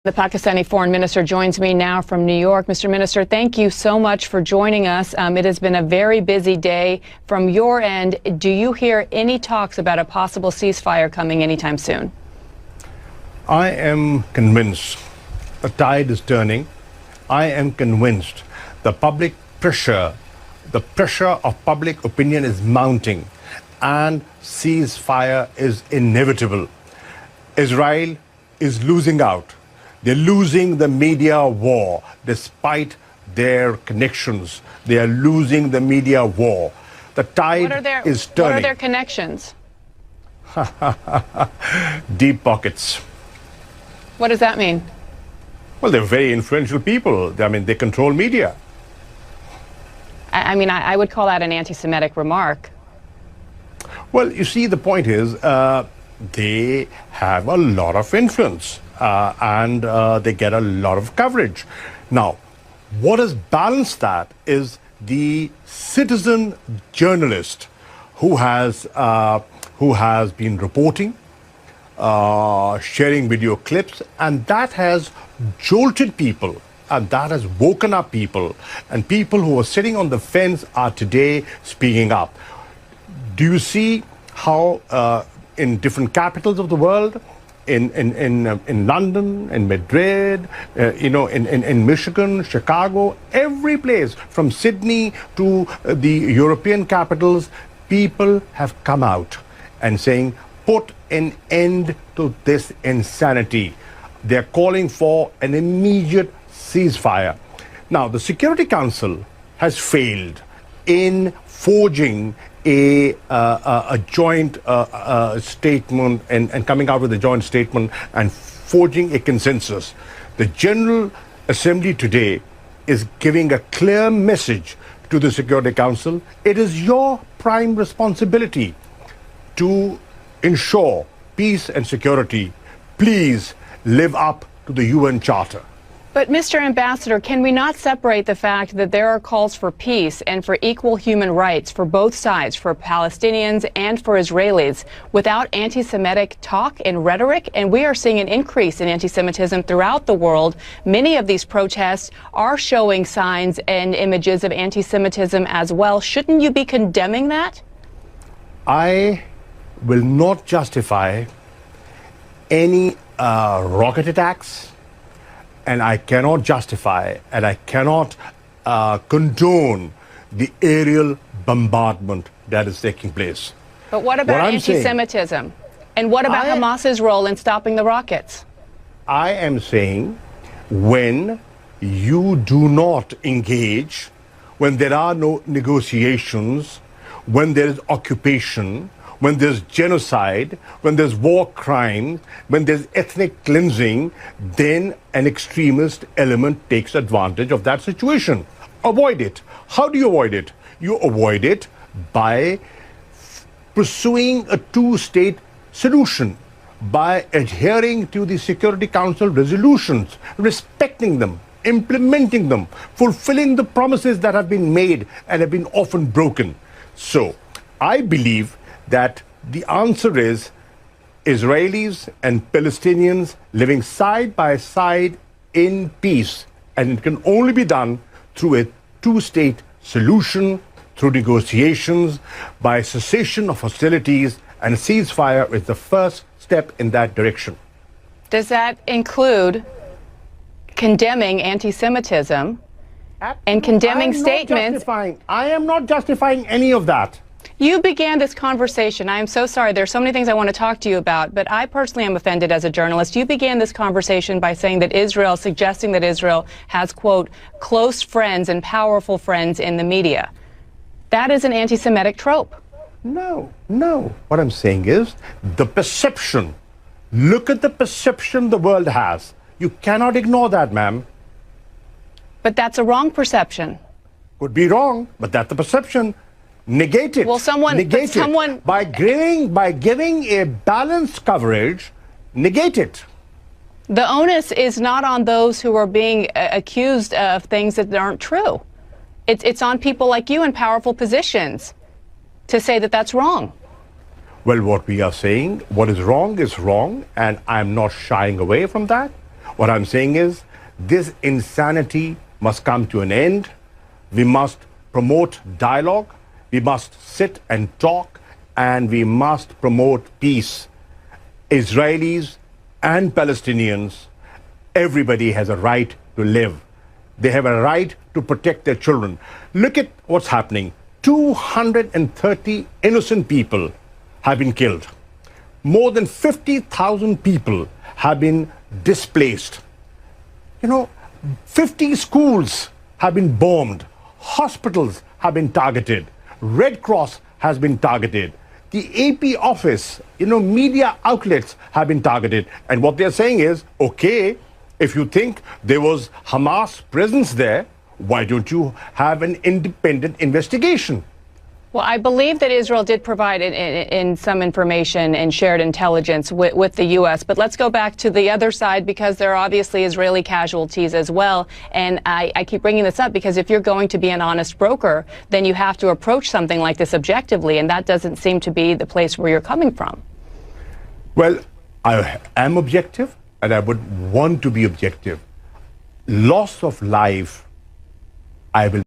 The Pakistani foreign minister joins me now from New York. Mr. Minister, thank you so much for joining us. It has been a very busy day. From your end, do you hear any talks about a possible ceasefire coming anytime soon? I am convinced the tide is turning. I am convinced the pressure of public opinion is mounting and ceasefire is inevitable. Israel is losing out. They're losing the media war despite their connections. They are losing the media war. The tide is turning. What are their connections? Deep pockets. What does that mean? Well, they're very influential people. I mean, they control media. I would call that an anti-Semitic remark. Well, you see, the point is they have a lot of influence. And they get a lot of coverage. Now, what has balanced that is the citizen journalist who has been reporting, sharing video clips, and that has jolted people, and that has woken up people, and people who are sitting on the fence are today speaking up. Do you see how in different capitals of the world, in London, in Madrid, in Michigan, Chicago, every place from Sydney to the European capitals, people have come out and saying, put an end to this insanity. They're calling for an immediate ceasefire. Now, the Security Council has failed in forging a joint statement and coming out with a joint statement and forging a consensus. The General Assembly today is giving a clear message to the Security Council. It is your prime responsibility to ensure peace and security. Please live up to the UN Charter. But, Mr. Ambassador, can we not separate the fact that there are calls for peace and for equal human rights for both sides, for Palestinians and for Israelis, without anti-Semitic talk and rhetoric? And we are seeing an increase in anti-Semitism throughout the world. Many of these protests are showing signs and images of anti-Semitism as well. Shouldn't you be condemning that? I will not justify any rocket attacks. And I cannot justify and I cannot condone the aerial bombardment that is taking place. But what about anti-Semitism? And what about Hamas's role in stopping the rockets? I am saying when you do not engage, when there are no negotiations, when there is occupation, when there's genocide, when there's war crime, when there's ethnic cleansing, then an extremist element takes advantage of that situation. Avoid it. How do you avoid it? You avoid it by pursuing a two-state solution, by adhering to the Security Council resolutions, respecting them, implementing them, fulfilling the promises that have been made and have been often broken. So, I believe that the answer is Israelis and Palestinians living side by side in peace. And it can only be done through a two-state solution, through negotiations, by cessation of hostilities, and a ceasefire is the first step in that direction. Does that include condemning anti-Semitism and condemning statements? I am not justifying any of that. You began this conversation. I am so sorry. There's so many things I want to talk to you about, but I personally am offended as a journalist. You began this conversation by saying that suggesting that Israel has, quote, close friends and powerful friends in the media. That is an anti-Semitic trope. No. What I'm saying is the perception. Look at the perception the world has. You cannot ignore that, ma'am. But that's a wrong perception. Could be wrong, but that's the perception. Negate it. Well, negate it. By giving a balanced coverage, negate it. The onus is not on those who are being accused of things that aren't true. It's on people like you in powerful positions to say that that's wrong. Well, what we are saying, what is wrong, and I'm not shying away from that. What I'm saying is this insanity must come to an end. We must promote dialogue. We must sit and talk, and we must promote peace. Israelis and Palestinians, everybody has a right to live. They have a right to protect their children. Look at what's happening. 230 innocent people have been killed. More than 50,000 people have been displaced. 50 schools have been bombed. Hospitals have been targeted. Red Cross has been targeted. The AP office, media outlets have been targeted. And what they're saying is, okay, if you think there was Hamas presence there, why don't you have an independent investigation? Well, I believe that Israel did provide in some information and shared intelligence with the U.S. But let's go back to the other side, because there are obviously Israeli casualties as well. And I keep bringing this up because if you're going to be an honest broker, then you have to approach something like this objectively. And that doesn't seem to be the place where you're coming from. Well, I am objective, and I would want to be objective. Loss of life, I will